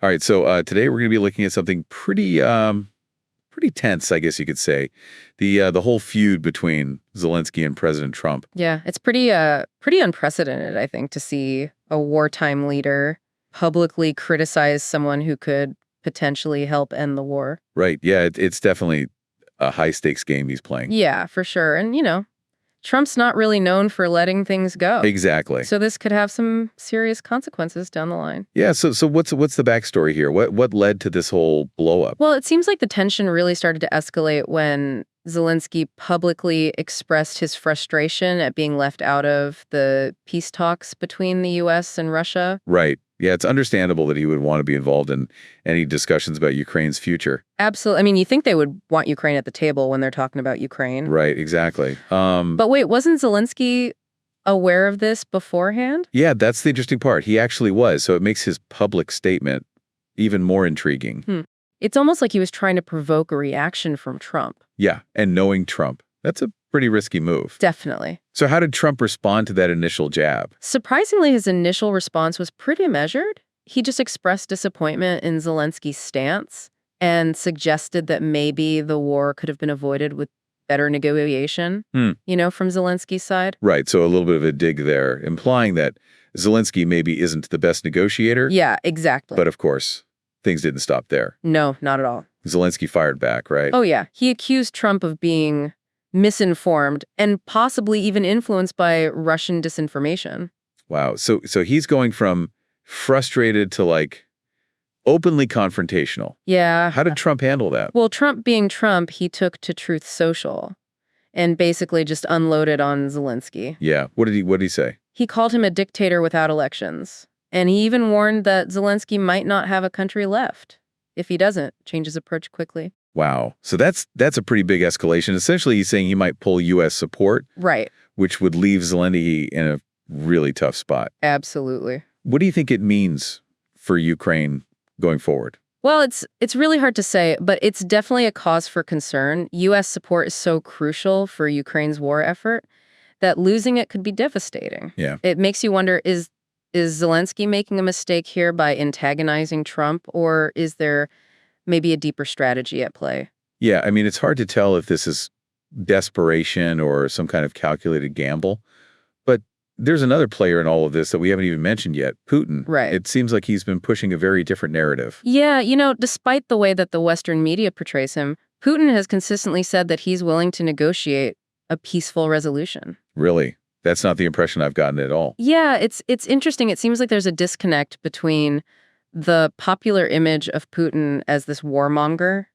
All right, so today we're going to be looking at something pretty tense, I guess you could say. The whole feud between Zelensky and President Trump. Yeah, it's pretty unprecedented, I think, to see a wartime leader publicly criticize someone who could potentially help end the war. Right. Yeah, it's definitely a high stakes game he's playing. Yeah, for sure. And, Trump's not really known for letting things go. Exactly. So this could have some serious consequences down the line. Yeah, so what's the backstory here? What led to this whole blow up? Well, it seems like the tension really started to escalate when Zelensky publicly expressed his frustration at being left out of the peace talks between the U.S. and Russia. Right. Yeah, it's understandable that he would want to be involved in any discussions about Ukraine's future. Absolutely. I mean, you think they would want Ukraine at the table when they're talking about Ukraine. Right, exactly. But wait, wasn't Zelensky aware of this beforehand? Yeah, that's the interesting part. He actually was, so it makes his public statement even more intriguing. It's almost like he was trying to provoke a reaction from Trump. Yeah, and knowing Trump, that's a pretty risky move. Definitely. So how did Trump respond to that initial jab? Surprisingly, his initial response was pretty measured. He just expressed disappointment in Zelensky's stance and suggested that maybe the war could have been avoided with better negotiation, from Zelensky's side. Right, so a little bit of a dig there, implying that Zelensky maybe isn't the best negotiator. Yeah, exactly. But of course, things didn't stop there. No, not at all. Zelensky fired back, right? Oh, yeah. He accused Trump of being misinformed and possibly even influenced by Russian disinformation. Wow. So he's going from frustrated to openly confrontational. Yeah. How did Trump handle that? Well, Trump being Trump, he took to Truth Social and basically just unloaded on Zelensky. Yeah. What did he say? He called him a dictator without elections. And he even warned that Zelensky might not have a country left if he doesn't change his approach quickly. Wow. So that's a pretty big escalation. Essentially, he's saying he might pull U.S. support. Right. Which would leave Zelensky in a really tough spot. Absolutely. What do you think it means for Ukraine going forward? Well, it's really hard to say, but it's definitely a cause for concern. U.S. support is so crucial for Ukraine's war effort that losing it could be devastating. Yeah. It makes you wonder, is Zelensky making a mistake here by antagonizing Trump, or is there maybe a deeper strategy at play? Yeah, I mean, it's hard to tell if this is desperation or some kind of calculated gamble. But there's another player in all of this that we haven't even mentioned yet, Putin. Right. It seems like he's been pushing a very different narrative. Yeah, despite the way that the Western media portrays him, Putin has consistently said that he's willing to negotiate a peaceful resolution. Really? That's not the impression I've gotten at all. Yeah, it's interesting. It seems like there's a disconnect between the popular image of Putin as this warmonger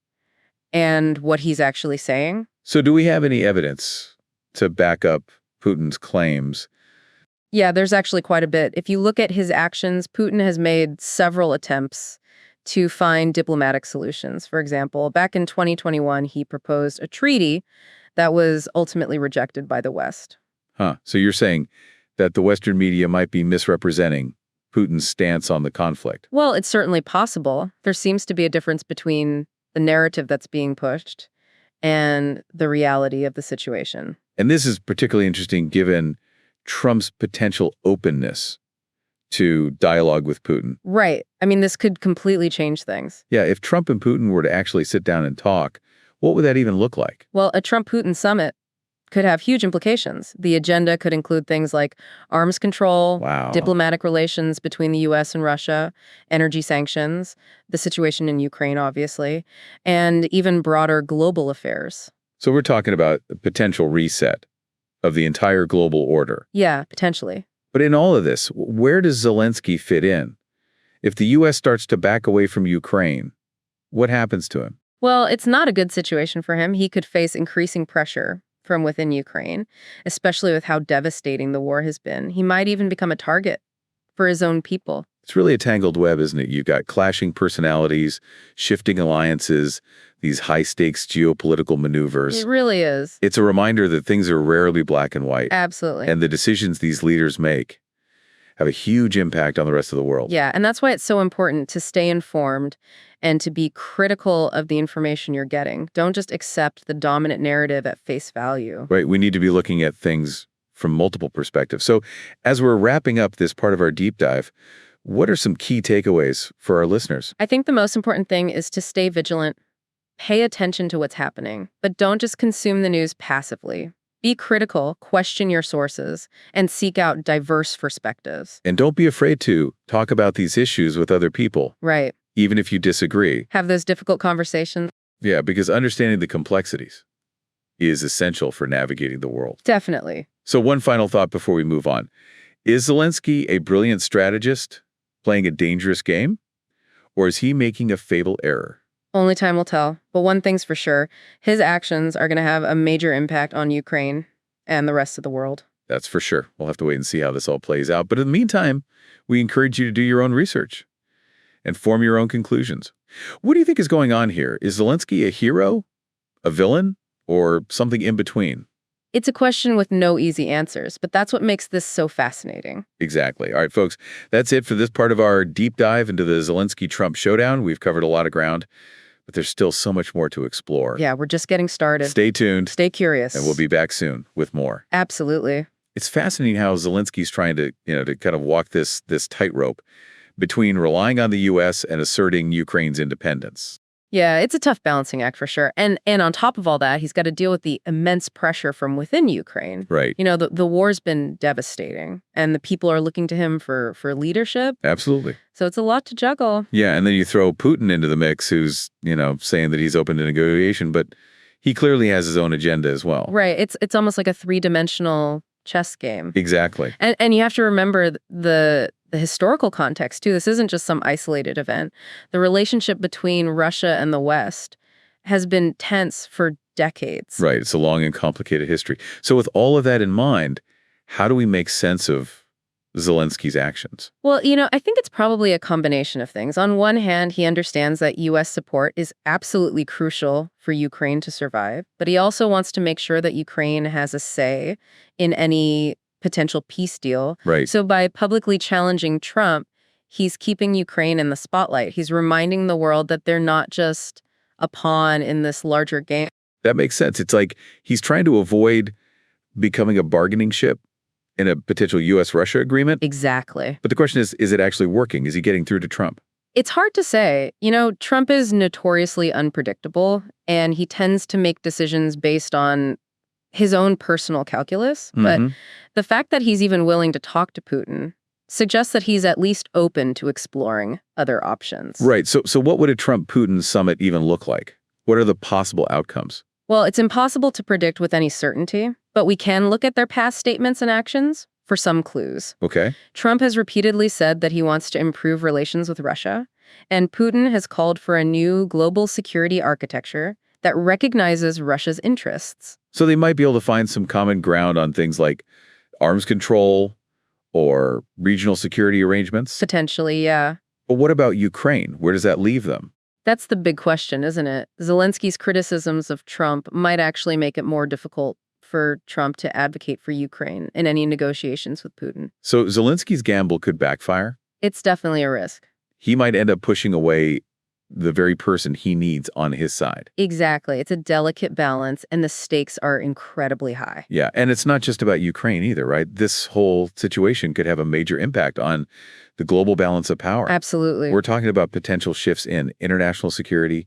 and what he's actually saying. So do we have any evidence to back up Putin's claims? Yeah, there's actually quite a bit. If you look at his actions, Putin has made several attempts to find diplomatic solutions. For example, back in 2021, he proposed a treaty that was ultimately rejected by the West. Huh. So you're saying that the Western media might be misrepresenting Putin's stance on the conflict? Well, it's certainly possible. There seems to be a difference between the narrative that's being pushed and the reality of the situation. And this is particularly interesting given Trump's potential openness to dialogue with Putin. Right. I mean, this could completely change things. Yeah, if Trump and Putin were to actually sit down and talk, what would that even look like? Well, a Trump-Putin summit could have huge implications. The agenda could include things like arms control, diplomatic relations between the U.S. and Russia, energy sanctions, the situation in Ukraine, obviously, and even broader global affairs. So we're talking about a potential reset of the entire global order. Yeah, potentially. But in all of this, where does Zelensky fit in? If the U.S. starts to back away from Ukraine, what happens to him? Well, it's not a good situation for him. He could face increasing pressure from within Ukraine, especially with how devastating the war has been. He might even become a target for his own people. It's really a tangled web, isn't it? You've got clashing personalities, shifting alliances, these high-stakes geopolitical maneuvers. It really is. It's a reminder that things are rarely black and white. Absolutely. And the decisions these leaders make have a huge impact on the rest of the world. Yeah, and that's why it's so important to stay informed and to be critical of the information you're getting. Don't just accept the dominant narrative at face value. Right. We need to be looking at things from multiple perspectives. So as we're wrapping up this part of our deep dive, What are some key takeaways for our listeners? I think the most important thing is to stay vigilant, pay attention to what's happening, but don't just consume the news passively. Be critical, question your sources, and seek out diverse perspectives. And don't be afraid to talk about these issues with other people. Right. Even if you disagree. Have those difficult conversations. Yeah, because understanding the complexities is essential for navigating the world. Definitely. So one final thought before we move on. Is Zelensky a brilliant strategist playing a dangerous game? Or is he making a fatal error? Only time will tell. But one thing's for sure, his actions are going to have a major impact on Ukraine and the rest of the world. That's for sure. We'll have to wait and see how this all plays out. But in the meantime, we encourage you to do your own research and form your own conclusions. What do you think is going on here? Is Zelensky a hero, a villain, or something in between? It's a question with no easy answers, but that's what makes this so fascinating. Exactly. All right, folks, that's it for this part of our deep dive into the Zelensky-Trump showdown. We've covered a lot of ground, but there's still so much more to explore. Yeah, we're just getting started. Stay tuned. Stay curious. And we'll be back soon with more. Absolutely. It's fascinating how Zelensky's trying to, to kind of walk this tightrope between relying on the U.S. and asserting Ukraine's independence. Yeah, it's a tough balancing act for sure. And on top of all that, he's got to deal with the immense pressure from within Ukraine. Right. The war's been devastating, and the people are looking to him for leadership. Absolutely. So it's a lot to juggle. Yeah, and then you throw Putin into the mix, who's, saying that he's open to negotiation, but he clearly has his own agenda as well. Right. It's almost like a three-dimensional chess game. Exactly. And you have to remember the historical context, too. This isn't just some isolated event. The relationship between Russia and the West has been tense for decades. Right. It's a long and complicated history. So with all of that in mind, how do we make sense of Zelensky's actions? Well, I think it's probably a combination of things. On one hand, he understands that U.S. support is absolutely crucial for Ukraine to survive, but he also wants to make sure that Ukraine has a say in any potential peace deal. Right. So by publicly challenging Trump, he's keeping Ukraine in the spotlight. He's reminding the world that they're not just a pawn in this larger game. That makes sense. It's like he's trying to avoid becoming a bargaining chip in a potential U.S.-Russia agreement. Exactly. But the question is it actually working? Is he getting through to Trump? It's hard to say. Trump is notoriously unpredictable, and he tends to make decisions based on his own personal calculus. But the fact that he's even willing to talk to Putin suggests that he's at least open to exploring other options. Right. So what would a Trump-Putin summit even look like? What are the possible outcomes? Well, it's impossible to predict with any certainty, but we can look at their past statements and actions for some clues. Okay. Trump has repeatedly said that he wants to improve relations with Russia, and Putin has called for a new global security architecture that recognizes Russia's interests. So they might be able to find some common ground on things like arms control or regional security arrangements? Potentially, yeah. But what about Ukraine? Where does that leave them? That's the big question, isn't it? Zelensky's criticisms of Trump might actually make it more difficult for Trump to advocate for Ukraine in any negotiations with Putin. So Zelensky's gamble could backfire? It's definitely a risk. He might end up pushing away the very person he needs on his side. Exactly. It's a delicate balance, and the stakes are incredibly high. Yeah, and it's not just about Ukraine either, right? This whole situation could have a major impact on the global balance of power. Absolutely. We're talking about potential shifts in international security,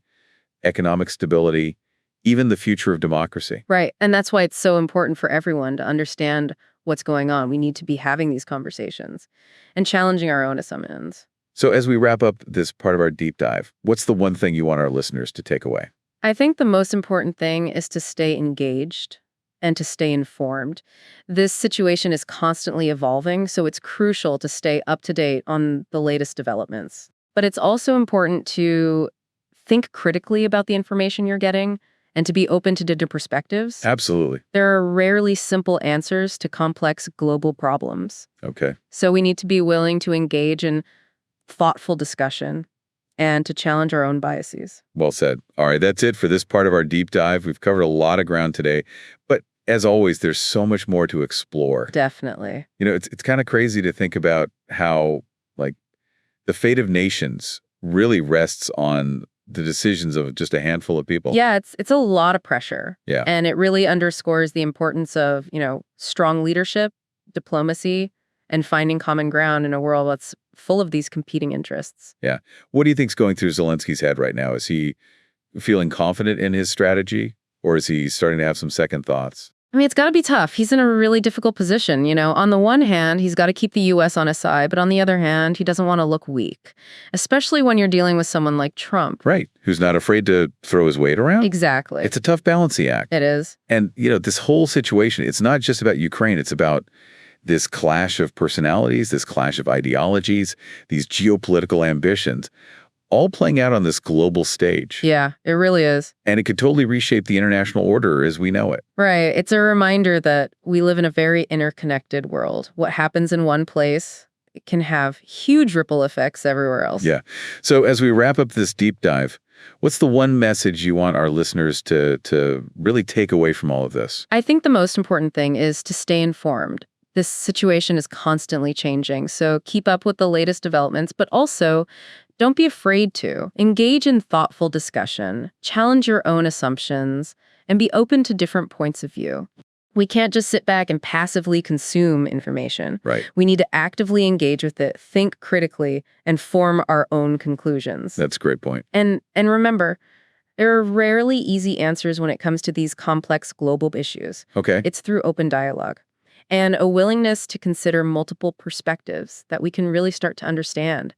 economic stability, even the future of democracy. Right. And that's why it's so important for everyone to understand what's going on. We need to be having these conversations and challenging our own assumptions. So as we wrap up this part of our deep dive, what's the one thing you want our listeners to take away? I think the most important thing is to stay engaged and to stay informed. This situation is constantly evolving, so it's crucial to stay up to date on the latest developments. But it's also important to think critically about the information you're getting and to be open to different perspectives. Absolutely. There are rarely simple answers to complex global problems. Okay. So we need to be willing to engage in thoughtful discussion and to challenge our own biases. Well said. All right, that's it for this part of our deep dive. We've covered a lot of ground today, but as always, there's so much more to explore. Definitely. It's kind of crazy to think about how, like, the fate of nations really rests on the decisions of just a handful of people. Yeah, it's a lot of pressure. Yeah. And it really underscores the importance of, strong leadership, diplomacy, and finding common ground in a world that's full of these competing interests. Yeah. What do you think's going through Zelensky's head right now? Is he feeling confident in his strategy, or is he starting to have some second thoughts? I mean, it's got to be tough. He's in a really difficult position. On the one hand, he's got to keep the U.S. on his side, but on the other hand, he doesn't want to look weak, especially when you're dealing with someone like Trump. Right. Who's not afraid to throw his weight around? Exactly. It's a tough balancing act. It is. And, this whole situation, it's not just about Ukraine. It's about this clash of personalities, this clash of ideologies, these geopolitical ambitions, all playing out on this global stage. Yeah, it really is. And it could totally reshape the international order as we know it. Right. It's a reminder that we live in a very interconnected world. What happens in one place can have huge ripple effects everywhere else. Yeah. So as we wrap up this deep dive, what's the one message you want our listeners to really take away from all of this? I think the most important thing is to stay informed. This situation is constantly changing, so keep up with the latest developments, but also don't be afraid to engage in thoughtful discussion, challenge your own assumptions, and be open to different points of view. We can't just sit back and passively consume information. Right. We need to actively engage with it, think critically, and form our own conclusions. That's a great point. And remember, there are rarely easy answers when it comes to these complex global issues. Okay. It's through open dialogue and a willingness to consider multiple perspectives that we can really start to understand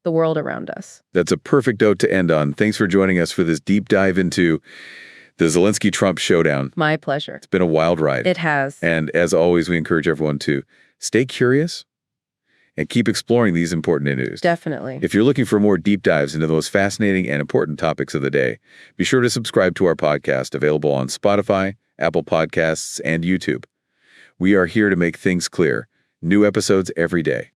the world around us. That's a perfect note to end on. Thanks for joining us for this deep dive into the Zelensky-Trump showdown. My pleasure. It's been a wild ride. It has. And as always, we encourage everyone to stay curious and keep exploring these important issues. Definitely. If you're looking for more deep dives into the most fascinating and important topics of the day, be sure to subscribe to our podcast, available on Spotify, Apple Podcasts, and YouTube. We are here to make things clear. New episodes every day.